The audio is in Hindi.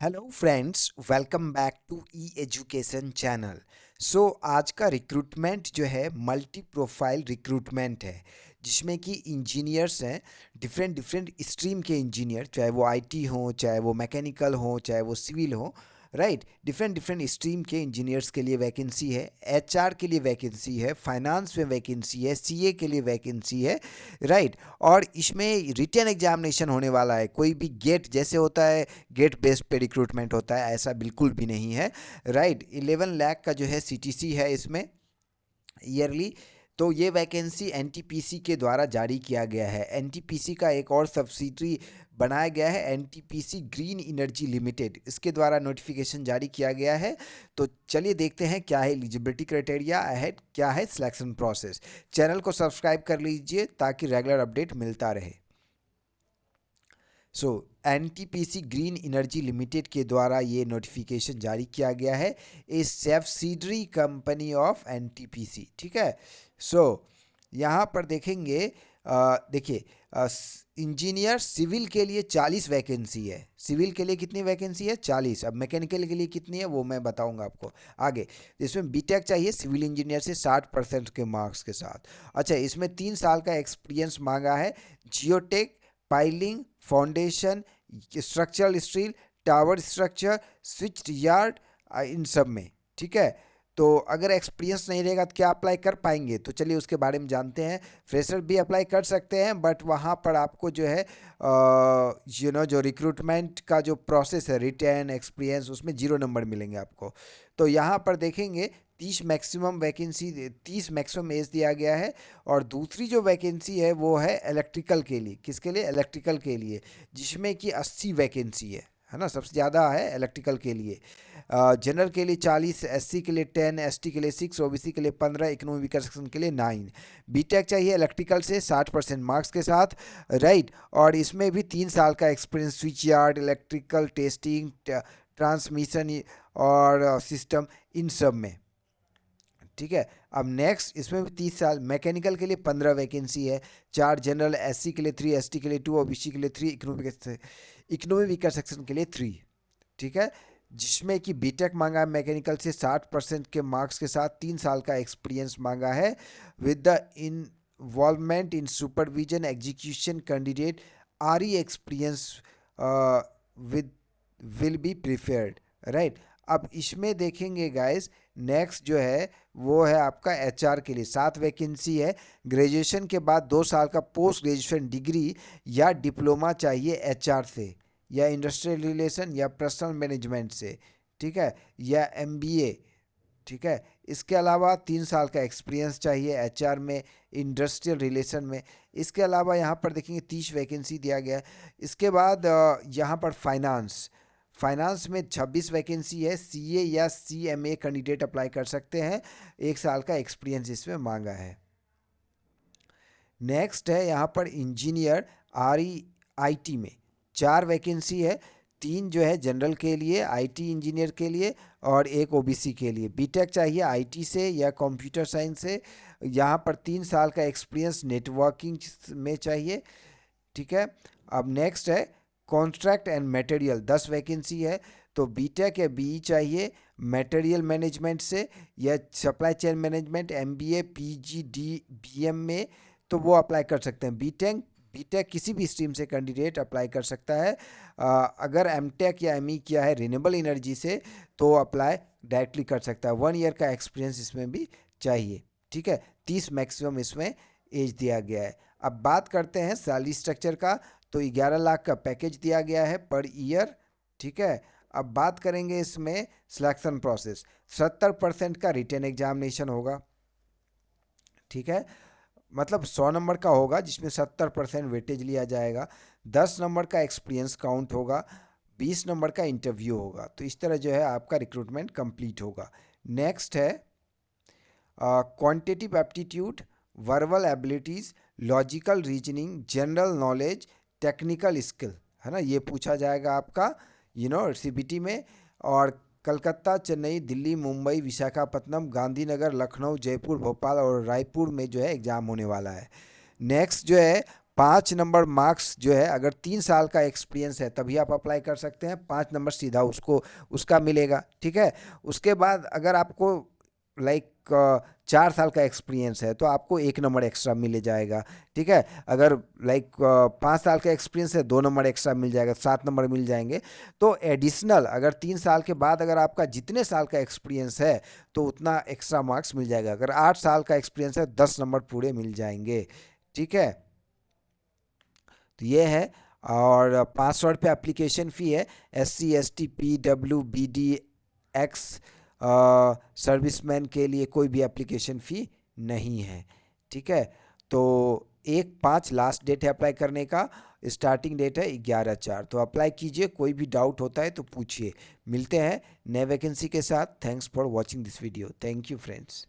Hello friends, welcome back to E education channel. So आज का रिक्रूटमेंट जो है मल्टी प्रोफाइल रिक्रूटमेंट है, जिसमें कि इंजीनियर्स हैं, डिफरेंट डिफरेंट स्ट्रीम के इंजीनियर, चाहे वो आईटी हो, चाहे वो मैकेनिकल हो, चाहे वो सिविल हो, राइट। डिफरेंट डिफरेंट स्ट्रीम के इंजीनियर्स के लिए वैकेंसी है, एचआर के लिए वैकेंसी है, फाइनेंस में वैकेंसी है, सीए के लिए वैकेंसी है, राइट। और इसमें रिटन एग्जामिनेशन होने वाला है। कोई भी गेट जैसे होता है, गेट बेस्ड पे रिक्रूटमेंट होता है, ऐसा बिल्कुल भी नहीं है, राइट। 11 लाख का जो है सीटीसी है इसमें ईयरली। तो ये वैकेंसी एनटीपीसी के द्वारा जारी किया गया है। एनटीपीसी का एक और सब्सिडरी बनाया गया है, एनटीपीसी ग्रीन एनर्जी लिमिटेड, इसके द्वारा नोटिफिकेशन जारी किया गया है। तो चलिए देखते हैं क्या है एलिजिबिलिटी क्राइटेरिया, अहेड क्या है सिलेक्शन प्रोसेस। चैनल को सब्सक्राइब कर लीजिए ताकि रेगुलर अपडेट मिलता रहे। सो एनटीपीसी ग्रीन एनर्जी लिमिटेड के द्वारा ये नोटिफिकेशन जारी किया गया है, ए सब्सिडरी कंपनी ऑफ एनटीपीसी, ठीक है। सो यहाँ पर देखेंगे, देखिए, इंजीनियर सिविल के लिए 40 वैकेंसी है। सिविल के लिए कितनी वैकेंसी है? 40। अब मैकेनिकल के लिए कितनी है वो मैं बताऊंगा आपको आगे। इसमें बीटेक चाहिए सिविल इंजीनियर से 60% के मार्क्स के साथ। अच्छा, इसमें 3 साल का एक्सपीरियंस मांगा है। Geotech, piling, foundation, structural steel, tower structure, switch yard, इन सब में, ठीक है। तो अगर एक्सपीरियंस नहीं रहेगा तो क्या अप्लाई कर पाएंगे? तो चलिए उसके बारे में जानते हैं। फ्रेशर भी अप्लाई कर सकते हैं, बट वहाँ पर आपको जो है जो रिक्रूटमेंट का जो प्रोसेस है, रिटर्न एक्सपीरियंस, उसमें 0 नंबर मिलेंगे आपको। तो यहाँ पर देखेंगे 30 मैक्सिमम वैकेंसी, 30 मैक्सिमम एज दिया गया है। और दूसरी जो वैकेंसी है वो है इलेक्ट्रिकल के लिए। किसके लिए? इलेक्ट्रिकल के लिए, जिसमें कि 80 वैकेंसी है ना, सबसे ज़्यादा है इलेक्ट्रिकल के लिए। जनरल के लिए 40, एससी के लिए 10, एसटी के लिए 6, ओबीसी के लिए 15, इकोनॉमी वीकर सेक्शन के लिए 9। बीटेक चाहिए इलेक्ट्रिकल से 60% मार्क्स के साथ, राइट। और इसमें भी 3 साल का experience, switch yard, electrical testing, transmission और सिस्टम, इन सब में, ठीक है। अब नेक्स्ट, इसमें भी 30 साल। मैकेनिकल के लिए 15 वैकेंसी है, 4 जनरल, एससी के लिए 3, एसटी के लिए 2, ओबीसी के लिए 3, इकोनॉमी वीकर सेक्शन के लिए 3, ठीक है। जिसमें कि बीटेक मांगा है मैकेनिकल से 60% के मार्क्स के साथ, 3 साल का एक्सपीरियंस मांगा है, with the involvement in supervision execution candidate are ई experience with will be preferred, right. अब इसमें देखेंगे गाइस, नेक्स्ट जो है वो है आपका एचआर के लिए 7 वैकेंसी है। ग्रेजुएशन के बाद 2 साल का पोस्ट ग्रेजुएशन डिग्री या डिप्लोमा चाहिए एचआर से, या इंडस्ट्रियल रिलेशन, या पर्सनल मैनेजमेंट से, ठीक है, या एमबीए, ठीक है। इसके अलावा 3 साल का एक्सपीरियंस चाहिए एचआर में, इंडस्ट्रियल रिलेशन में। इसके अलावा यहाँ पर देखेंगे 30 वैकेंसी दिया गया है। इसके बाद यहाँ पर फाइनेंस, फाइनेंस में 26 वैकेंसी है। सीए या सीएमए कैंडिडेट अप्लाई कर सकते हैं, 1 साल का एक्सपीरियंस इसमें मांगा है। नेक्स्ट है यहाँ पर इंजीनियर आर ई आई में 4 वैकेंसी है। 3 जो है जनरल के लिए, आईटी इंजीनियर के लिए, और 1 ओबीसी के लिए। बीटेक चाहिए आईटी से या कंप्यूटर साइंस से। यहाँ पर 3 साल का एक्सपीरियंस नेटवर्किंग में चाहिए, ठीक है। अब नेक्स्ट है कॉन्ट्रैक्ट एंड मटेरियल, 10 वैकेंसी है। तो बीटेक या बीई चाहिए मटेरियल मैनेजमेंट से, या supply chain management, MBA, PGD, BM में, तो वो अप्लाई कर सकते हैं। बीटेक बीटेक किसी भी स्ट्रीम से कैंडिडेट अप्लाई कर सकता है। अगर एमटेक या एमई किया है रिन्यूएबल एनर्जी से तो अप्लाई डायरेक्टली कर सकता है। 1 ईयर का एक्सपीरियंस इसमें भी चाहिए, ठीक है। 30 मैक्सिमम इसमें एज दिया गया है। अब बात करते हैं सैलरी स्ट्रक्चर का। तो 11 लाख का पैकेज दिया गया है पर ईयर, ठीक है। अब बात करेंगे इसमें सिलेक्शन प्रोसेस। 70% का रिटन एग्जामिनेशन होगा, ठीक है। मतलब 100 नंबर का होगा, जिसमें 70% वेटेज लिया जाएगा। 10 नंबर का एक्सपीरियंस काउंट होगा, 20 नंबर का इंटरव्यू होगा। तो इस तरह जो है आपका रिक्रूटमेंट कंप्लीट होगा। नेक्स्ट है quantitative aptitude, verbal abilities, logical reasoning, general knowledge, technical skill, है ना, ये पूछा जाएगा आपका सीबीटी में। और कलकत्ता, चेन्नई, दिल्ली, मुंबई, विशाखापत्तनम, गांधीनगर, लखनऊ, जयपुर, भोपाल और रायपुर में जो है एग्ज़ाम होने वाला है। नेक्स्ट जो है 5 नंबर मार्क्स जो है, अगर 3 साल का एक्सपीरियंस है तभी आप अप्लाई कर सकते हैं, 5 नंबर सीधा उसका मिलेगा। ठीक है, उसके बाद अगर आपको लाइक 4 साल का एक्सपीरियंस है तो आपको 1 नंबर एक्स्ट्रा मिल जाएगा। ठीक है, अगर लाइक 5 साल का एक्सपीरियंस है 2 नंबर एक्स्ट्रा मिल जाएगा, 7 नंबर मिल जाएंगे। तो एडिशनल अगर 3 साल के बाद अगर आपका जितने साल का एक्सपीरियंस है तो उतना एक्स्ट्रा मार्क्स मिल जाएगा। अगर 8 साल का एक्सपीरियंस है 10 नंबर पूरे मिल जाएंगे। ठीक है, तो ये है। और 500 रुपये एप्लीकेशन फ़ी है। SC ST PWBD ex serviceman के लिए कोई भी एप्लीकेशन फ़ी नहीं है। ठीक है, तो 1/5 लास्ट डेट है अप्लाई करने का, स्टार्टिंग डेट है 11/4। तो अप्लाई कीजिए, कोई भी डाउट होता है तो पूछिए। मिलते हैं नए वैकेंसी के साथ। Thanks for watching this video. Thank you friends.